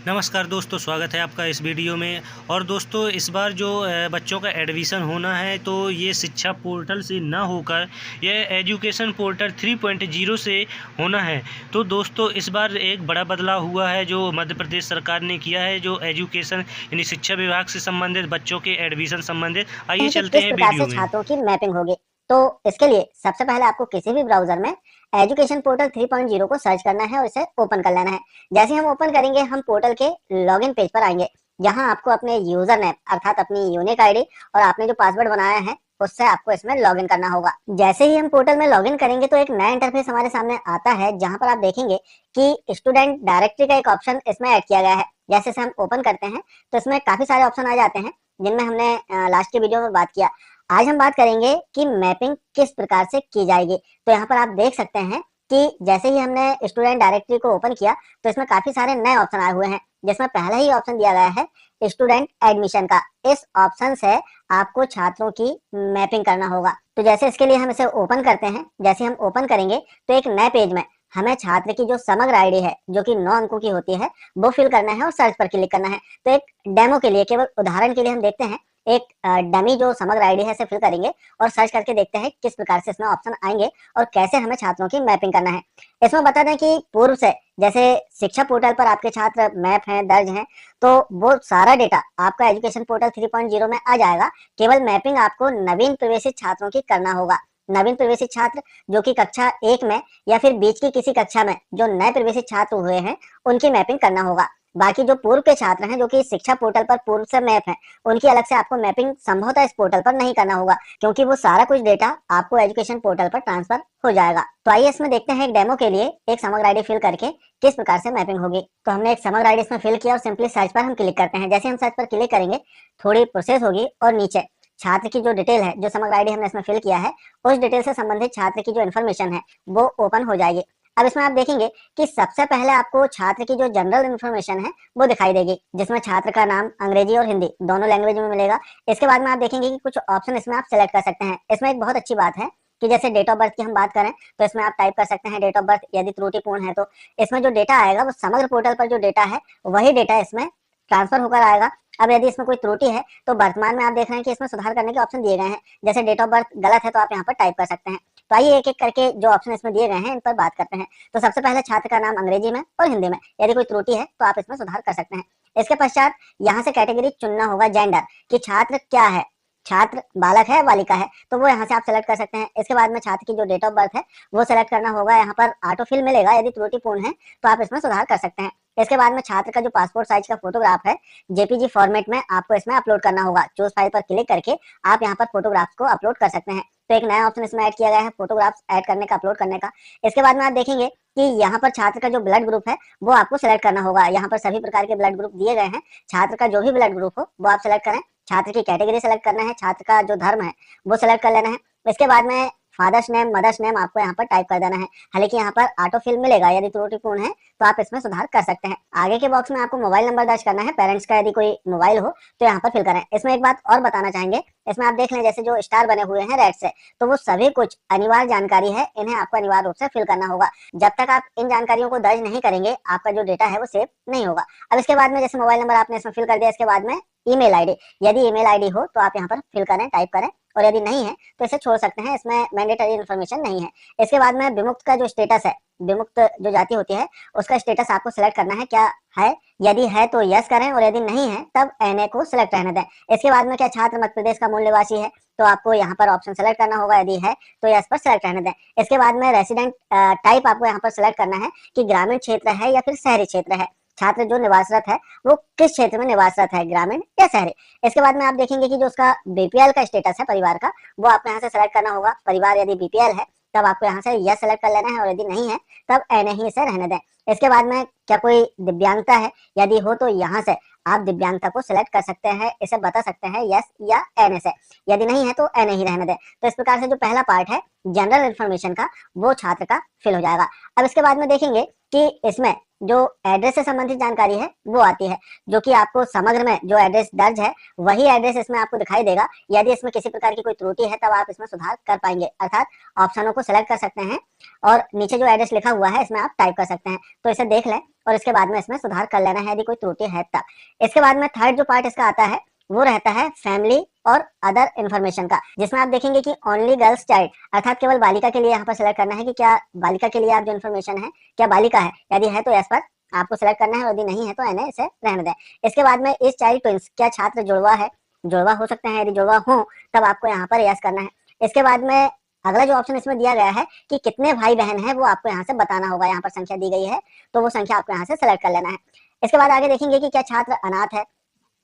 नमस्कार दोस्तों, स्वागत है आपका इस वीडियो में। और दोस्तों, इस बार जो बच्चों का एडमिशन होना है तो ये शिक्षा पोर्टल से ना होकर ये एजुकेशन पोर्टल 3.0 से होना है। तो दोस्तों, इस बार एक बड़ा बदलाव हुआ है जो मध्य प्रदेश सरकार ने किया है, जो एजुकेशन यानी शिक्षा विभाग से संबंधित बच्चों के एडमिशन संबंधित। आइए कि चलते किस हैं प्रकार से वीडियो में। छात्रों की मैपिंग होगी। तो इसके लिए सबसे पहले आपको किसी भी ब्राउजर में एजुकेशन पोर्टल 3.0 को सर्च करना है और इसे ओपन कर लेना है। जैसे हम ओपन करेंगे, हम पोर्टल के लॉगिन पेज पर आएंगे, जहां आपको अपने यूजर नेम अर्थात अपनी यूनिक आईडी और आपने जो पासवर्ड बनाया है उससे आपको इसमें लॉगिन करना होगा। जैसे ही हम पोर्टल में लॉगिन करेंगे तो एक नया इंटरफेस हमारे सामने आता है, जहां पर आप देखेंगे कि स्टूडेंट डायरेक्टरी का एक ऑप्शन इसमें ऐड किया गया है। जैसे से हम ओपन करते हैं तो इसमें काफी सारे ऑप्शन आ जाते हैं, जिनमें हमने लास्ट के वीडियो में बात किया। आज हम बात करेंगे कि मैपिंग किस प्रकार से की जाएगी। तो यहाँ पर आप देख सकते हैं कि जैसे ही हमने स्टूडेंट डायरेक्टरी को ओपन किया तो इसमें काफी सारे नए ऑप्शन आए हुए हैं, जिसमें पहला ही ऑप्शन दिया गया है स्टूडेंट एडमिशन का। इस ऑप्शन से आपको छात्रों की मैपिंग करना होगा। तो जैसे इसके लिए हम इसे ओपन करते हैं, जैसे हम ओपन करेंगे तो एक नए पेज में हमें छात्र की जो समग्र आईडी है, जो कि 9 अंकों की होती है, वो फिल करना है और सर्च पर क्लिक करना है। तो एक डेमो के लिए, केवल उदाहरण के लिए हम देखते हैं, एक डमी जो समग्र आईडी है इसे फिल करेंगे और सर्च करके देखते हैं किस प्रकार से इसमें ऑप्शन आएंगे और कैसे हमें छात्रों की मैपिंग करना है। इसमें बता दें कि पूर्व से जैसे शिक्षा पोर्टल पर आपके छात्र मैप हैं, दर्ज हैं, तो वो सारा डेटा आपका एजुकेशन पोर्टल 3.0 में आ जाएगा। केवल मैपिंग आपको नवीन प्रवेशित छात्रों की करना होगा। नवीन प्रवेशित छात्र जो कि कक्षा 1 में या फिर बीच की किसी कक्षा में जो नए प्रवेशित छात्र हुए हैं, उनकी मैपिंग करना होगा। बाकी जो पूर्व के छात्र हैं, जो कि शिक्षा पोर्टल पर पूर्व से मैप हैं, उनकी अलग से आपको मैपिंग संभवतः इस पोर्टल पर नहीं करना होगा, क्योंकि वो सारा कुछ डेटा आपको एजुकेशन पोर्टल पर ट्रांसफर हो जाएगा। तो आइए इसमें देखते हैं एक डेमो के लिए एक समग्र आईडी फिल करके किस प्रकार से मैपिंग होगी। तो हमने एक समग्र आईडी इसमें फिल किया और सिंपली सर्च पर हम क्लिक करते हैं। जैसे हम सर्च पर क्लिक करेंगे, थोड़ी प्रोसेस होगी और नीचे छात्र की जो डिटेल है, जो समग्र आईडी हमने इसमें फिल किया है, उस डिटेल से संबंधित छात्र की जो इन्फॉर्मेशन है वो ओपन हो जाएगी। अब इसमें आप देखेंगे कि सबसे पहले आपको छात्र की जो जनरल इन्फॉर्मेशन है वो दिखाई देगी, जिसमें छात्र का नाम अंग्रेजी और हिंदी दोनों लैंग्वेज में मिलेगा। इसके बाद में आप देखेंगे कि कुछ ऑप्शन इसमें आप सेलेक्ट कर सकते हैं। इसमें एक बहुत अच्छी बात है कि जैसे डेट ऑफ बर्थ की हम बात करें तो इसमें आप टाइप कर सकते हैं डेट ऑफ बर्थ। यदि त्रुटिपूर्ण है तो इसमें जो डेटा आएगा वो समग्र पोर्टल पर जो डेटा है वही डेटा इसमें ट्रांसफर होकर आएगा। अब यदि इसमें कोई त्रुटि है तो वर्तमान में आप देख रहे हैं कि इसमें सुधार करने के ऑप्शन दिए गए हैं। जैसे डेट ऑफ बर्थ गलत है तो आप यहाँ पर टाइप कर सकते हैं। तो आइए एक एक करके जो ऑप्शन इसमें दिए गए हैं इन पर बात करते हैं। तो सबसे पहले छात्र का नाम अंग्रेजी में और हिंदी में, यदि कोई त्रुटि है तो आप इसमें सुधार कर सकते हैं। इसके पश्चात यहाँ से कैटेगरी चुनना होगा, जेंडर, कि छात्र क्या है, छात्र बालक है बालिका है, तो वो यहाँ से आप सेलेक्ट कर सकते हैं। इसके बाद में छात्र की जो डेट ऑफ बर्थ है वो सेलेक्ट करना होगा। यहाँ पर ऑटोफिल मिलेगा, यदि त्रुटिपूर्ण है तो आप इसमें सुधार कर सकते हैं। इसके बाद में छात्र का जो पासपोर्ट साइज का फोटोग्राफ है जेपीजी फॉर्मेट में आपको इसमें अपलोड करना होगा। चूज फाइल पर क्लिक करके आप यहाँ पर फोटोग्राफ्स को अपलोड कर सकते हैं। तो एक नया ऑप्शन इसमें ऐड किया गया है फोटोग्राफ्स ऐड करने का, अपलोड करने का। इसके बाद में आप देखेंगे कि यहाँ पर छात्र का जो ब्लड ग्रुप है वो आपको सिलेक्ट करना होगा। यहाँ पर सभी प्रकार के ब्लड ग्रुप दिए गए हैं, छात्र का जो भी ब्लड ग्रुप हो वो आप सिलेक्ट करें। छात्र की कैटेगरी सेलेक्ट करना है, छात्र का जो धर्म है वो सिलेक्ट कर लेना है। इसके बाद में फादर्स नेम, मदर्स नेम आपको यहाँ पर टाइप कर देना है। हालांकि यहाँ पर ऑटो फिल मिलेगा, यदि त्रुटिपूर्ण है तो आप इसमें सुधार कर सकते हैं। आगे के बॉक्स में आपको मोबाइल नंबर दर्ज करना है, पेरेंट्स का यदि कोई मोबाइल हो तो यहाँ पर फिल करें। इसमें एक बात और बताना चाहेंगे, इसमें आप देख लें जैसे जो स्टार बने हुए हैं रेड से, तो वो सभी कुछ अनिवार्य जानकारी है, इन्हें आपको अनिवार्य रूप से फिल करना होगा। जब तक आप इन जानकारियों को दर्ज नहीं करेंगे आपका जो डेटा है वो सेव नहीं होगा। अब इसके बाद में जैसे मोबाइल नंबर आपने इसमें फिल कर दिया, इसके बाद में ईमेल आईडी, यदि ईमेल आईडी हो तो आप यहाँ पर फिल करें, टाइप करें, और यदि नहीं है तो इसे छोड़ सकते हैं, इसमें मैंडेटरी इन्फॉर्मेशन नहीं है। इसके बाद में विमुक्त का जो स्टेटस है, विमुक्त जो जाति होती है उसका स्टेटस आपको सिलेक्ट करना है, क्या है। यदि है तो यस करें और यदि नहीं है तब एनए को सिलेक्ट रहने दें। इसके बाद में क्या छात्र मध्य प्रदेश का मूल निवासी है तो आपको यहाँ पर ऑप्शन सेलेक्ट करना होगा, यदि है तो यस पर सिलेक्ट रहने दें। इसके बाद में रेसिडेंट टाइप आपको यहाँ पर सिलेक्ट करना है कि ग्रामीण क्षेत्र है या फिर शहरी क्षेत्र है। छात्र जो निवासरत है वो किस क्षेत्र में निवासरत है, ग्रामीण या शहरी। इसके बाद में आप देखेंगे कि जो उसका बीपीएल का स्टेटस है परिवार का, वो आपको यहाँ से सेलेक्ट करना होगा। परिवार यदि बीपीएल है तब आपको यहाँ से यस सेलेक्ट कर लेना है, और यदि नहीं है तब एन ही इसे रहने दें। इसके बाद में क्या कोई दिव्यांगता है, यदि हो तो यहाँ से आप दिव्यांगता को सिलेक्ट कर सकते हैं, इसे बता सकते हैं यस या एन से। यदि नहीं है तो एन ही रहने दें। तो इस प्रकार से जो पहला पार्ट है जनरल इन्फॉर्मेशन का वो छात्र का फिल हो जाएगा। अब इसके बाद में देखेंगे कि इसमें जो एड्रेस से संबंधित जानकारी है वो आती है, जो कि आपको समग्र में जो एड्रेस दर्ज है वही एड्रेस इसमें आपको दिखाई देगा। यदि इसमें किसी प्रकार की कोई त्रुटि है तब आप इसमें सुधार कर पाएंगे, अर्थात ऑप्शनों को सिलेक्ट कर सकते हैं और नीचे जो एड्रेस लिखा हुआ है इसमें आप टाइप कर सकते हैं। तो इसे देख लें और इसके बाद में इसमें सुधार कर लेना है यदि कोई त्रुटि है तब। इसके बाद में थर्ड जो पार्ट इसका आता है वो रहता है फैमिली और अदर इन्फॉर्मेशन का, जिसमें आप देखेंगे कि ओनली गर्ल्स चाइल्ड, अर्थात केवल बालिका के लिए यहाँ पर सिलेक्ट करना है कि क्या बालिका के लिए आप जो इन्फॉर्मेशन है क्या बालिका है, यदि है तो यस पर आपको सिलेक्ट करना है, यदि नहीं है तो एने इसे रहने दें। इसके बाद में इस चाइल्ड ट्विंस, क्या छात्र जुड़वा है, जुड़वा हो सकते हैं, यदि जुड़वा हो तब आपको यहाँ पर यस करना है। इसके बाद में अगला जो ऑप्शन इसमें दिया गया है कि कितने भाई बहन है वो आपको यहाँ से बताना होगा, यहाँ पर संख्या दी गई है तो वो संख्या आपको यहाँ से सिलेक्ट कर लेना है। इसके बाद आगे देखेंगे कि क्या छात्र अनाथ है,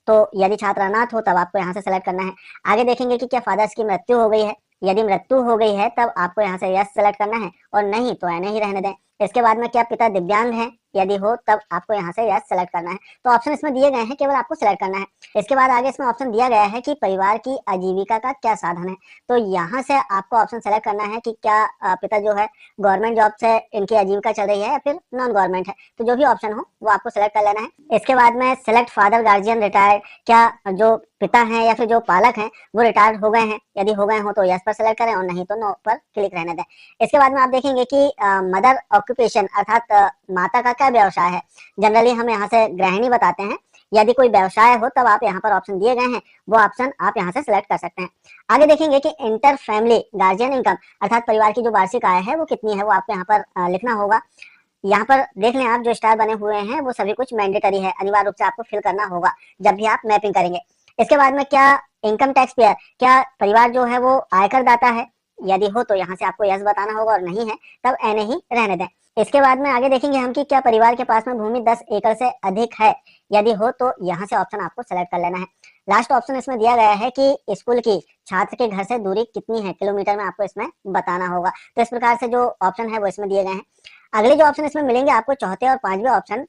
तो यदि छात्र अनाथ हो तब आपको यहाँ से सेलेक्ट करना है। आगे देखेंगे कि क्या फादर्स की मृत्यु हो गई है, यदि मृत्यु हो गई है तब आपको यहाँ से यस सेलेक्ट करना है और नहीं तो एने ही रहने दें। इसके बाद में क्या पिता दिव्यांग है, यदि हो तब आपको यहाँ से यस सेलेक्ट करना है। तो ऑप्शन इसमें दिए गए हैं, केवल आपको सिलेक्ट करना है। इसके बाद आगे इसमें ऑप्शन दिया गया है कि परिवार की आजीविका का क्या साधन है, तो यहाँ से आपको ऑप्शन सेलेक्ट करना है कि क्या पिता जो है गवर्नमेंट जॉब से इनकी आजीविका चल रही है या फिर नॉन गवर्नमेंट है, तो जो भी ऑप्शन हो वो आपको सिलेक्ट कर लेना है। इसके बाद में सिलेक्ट फादर गार्जियन रिटायर्ड, क्या जो पिता हैं या फिर जो पालक हैं वो रिटायर्ड हो गए हैं, यदि हो गए हो तो यस पर सेलेक्ट करें और नहीं तो नो पर क्लिक रहने दें। इसके बाद में आप देखेंगे कि मदर ऑक्यूपेशन, अर्थात माता का क्या व्यवसाय है, जनरली हम यहाँ से गृहिणी बताते हैं, यदि कोई व्यवसाय हो तब आप यहाँ पर ऑप्शन दिए गए हैं वो ऑप्शन आप यहाँ से सिलेक्ट कर सकते हैं। आगे देखेंगे कि इंटर फैमिली गार्जियन इनकम, अर्थात परिवार की जो वार्षिक आय है वो कितनी है वो आपको यहाँ पर लिखना होगा। यहाँ पर देख लें आप जो स्टार बने हुए हैं वो सभी कुछ मैंडेटरी है, अनिवार्य रूप से आपको फिल करना होगा जब भी आप मैपिंग करेंगे। इसके बाद में क्या इनकम टैक्स पेयर, क्या परिवार जो है वो आयकर दाता है, यदि हो तो यहाँ से आपको यस बताना होगा और नहीं है तब एने ही रहने दें। इसके बाद में आगे देखेंगे हम कि क्या परिवार के पास में भूमि 10 एकड़ से अधिक है, यदि हो तो यहाँ से ऑप्शन आपको सेलेक्ट कर लेना है। लास्ट ऑप्शन इसमें दिया गया है कि स्कूल की छात्र के घर से दूरी कितनी है, किलोमीटर में आपको इसमें बताना होगा। तो इस प्रकार से जो ऑप्शन है वो इसमें दिए गए हैं। अगले जो ऑप्शन इसमें मिलेंगे आपको चौथे और पांचवें ऑप्शन,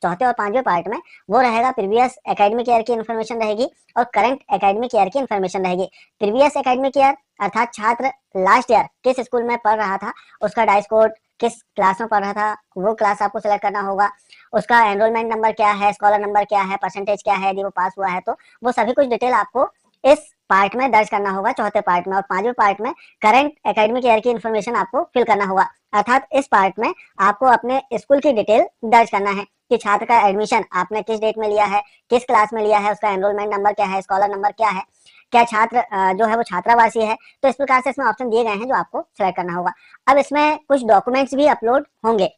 चौथे और पांचवें पार्ट में वो रहेगा प्रीवियस एकेडमिक ईयर की इन्फॉर्मेशन रहेगी और करंट एकेडमिक ईयर की इन्फॉर्मेशन रहेगी। प्रीवियस एकेडमिक ईयर अर्थात छात्र लास्ट ईयर किस स्कूल में पढ़ रहा था, उसका डाइस कोड, किस क्लास में पढ़ रहा था वो क्लास आपको सिलेक्ट करना होगा, उसका एनरोलमेंट नंबर क्या है, स्कॉलर नंबर क्या है, परसेंटेज क्या है, यदि वो पास हुआ है तो वो सभी कुछ डिटेल आपको इस पार्ट में दर्ज करना होगा, चौथे पार्ट में। और पांचवें पार्ट में करंट एकेडमिक ईयर की इन्फॉर्मेशन आपको फिल करना होगा, अर्थात इस पार्ट में आपको अपने स्कूल की डिटेल दर्ज करना है कि छात्र का एडमिशन आपने किस डेट में लिया है, किस क्लास में लिया है, उसका एनरोलमेंट नंबर क्या है, स्कॉलर नंबर क्या है, क्या छात्र जो है वो छात्रावासी है। तो इस प्रकार से इसमें ऑप्शन दिए गए हैं जो आपको सिलेक्ट करना होगा। अब इसमें कुछ डॉक्यूमेंट्स भी अपलोड होंगे,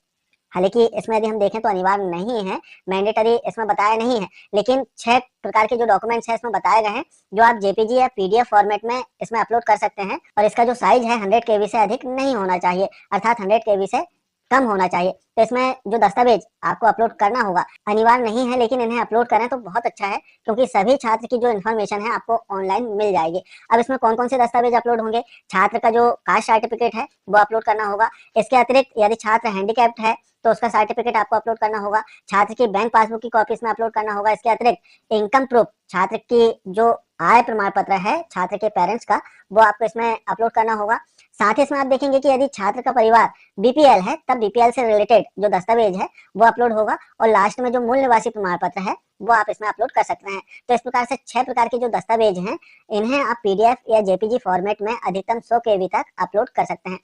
हालांकि इसमें यदि हम देखें तो अनिवार्य नहीं है, मैंडेटरी इसमें बताया नहीं है, लेकिन 6 प्रकार के जो डॉक्यूमेंट्स हैं इसमें बताए गए हैं जो आप जेपीजी या पीडीएफ फॉर्मेट में इसमें अपलोड कर सकते हैं। और इसका जो साइज है 100 केबी से अधिक नहीं होना चाहिए, अर्थात 100 केबी से कम होना चाहिए। तो इसमें जो दस्तावेज आपको अपलोड करना होगा अनिवार्य नहीं है, लेकिन इन्हें अपलोड करें तो बहुत अच्छा है क्योंकि सभी छात्र की जो इन्फॉर्मेशन है आपको ऑनलाइन मिल जाएगी। अब इसमें कौन कौन से दस्तावेज अपलोड होंगे, छात्र का जो कास्ट सर्टिफिकेट है वो अपलोड करना होगा। इसके अतिरिक्त यदि छात्र हैंडीकैप्ड है तो उसका सर्टिफिकेट आपको अपलोड करना होगा। छात्र की बैंक पासबुक की कॉपी इसमें अपलोड करना होगा। इसके अतिरिक्त इनकम प्रूफ, छात्र की जो आय प्रमाण पत्र है छात्र के पेरेंट्स का, वो आपको इसमें अपलोड करना होगा। साथ ही इसमें आप देखेंगे कि यदि छात्र का परिवार बीपीएल है तब बीपीएल से रिलेटेड जो दस्तावेज है वो अपलोड होगा। और लास्ट में जो मूल निवासी प्रमाण पत्र है वो आप इसमें अपलोड कर सकते हैं। तो इस प्रकार से 6 प्रकार के जो दस्तावेज हैं इन्हें आप पीडीएफ या जेपीजी फॉर्मेट में अधिकतम 100 केबी तक अपलोड कर सकते हैं।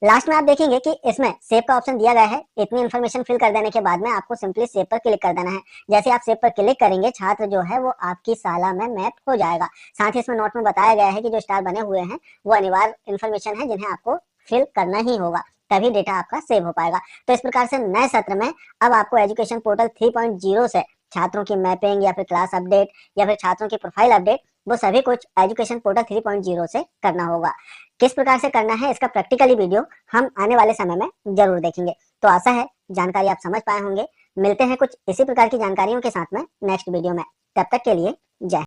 लास्ट में आप देखेंगे कि इसमें सेव का ऑप्शन दिया गया है। इतनी इन्फॉर्मेशन फिल कर देने के बाद में आपको सिंपली सेव पर क्लिक कर देना है। जैसे आप सेव पर क्लिक करेंगे छात्र जो है वो आपकी शाला में मैप हो जाएगा। साथ ही इसमें नोट में बताया गया है कि जो स्टार बने हुए हैं वो अनिवार्य इन्फॉर्मेशन है जिन्हें आपको फिल करना ही होगा, तभी डेटा आपका सेव हो पाएगा। तो इस प्रकार से नए सत्र में अब आपको एजुकेशन पोर्टल 3.0 से छात्रों की मैपिंग या फिर क्लास अपडेट या फिर छात्रों की प्रोफाइल अपडेट, वो सभी कुछ एजुकेशन पोर्टल 3.0 से करना होगा। किस प्रकार से करना है इसका प्रैक्टिकली वीडियो हम आने वाले समय में जरूर देखेंगे। तो आशा है जानकारी आप समझ पाए होंगे। मिलते हैं कुछ इसी प्रकार की जानकारियों के साथ में नेक्स्ट वीडियो में। तब तक के लिए जय।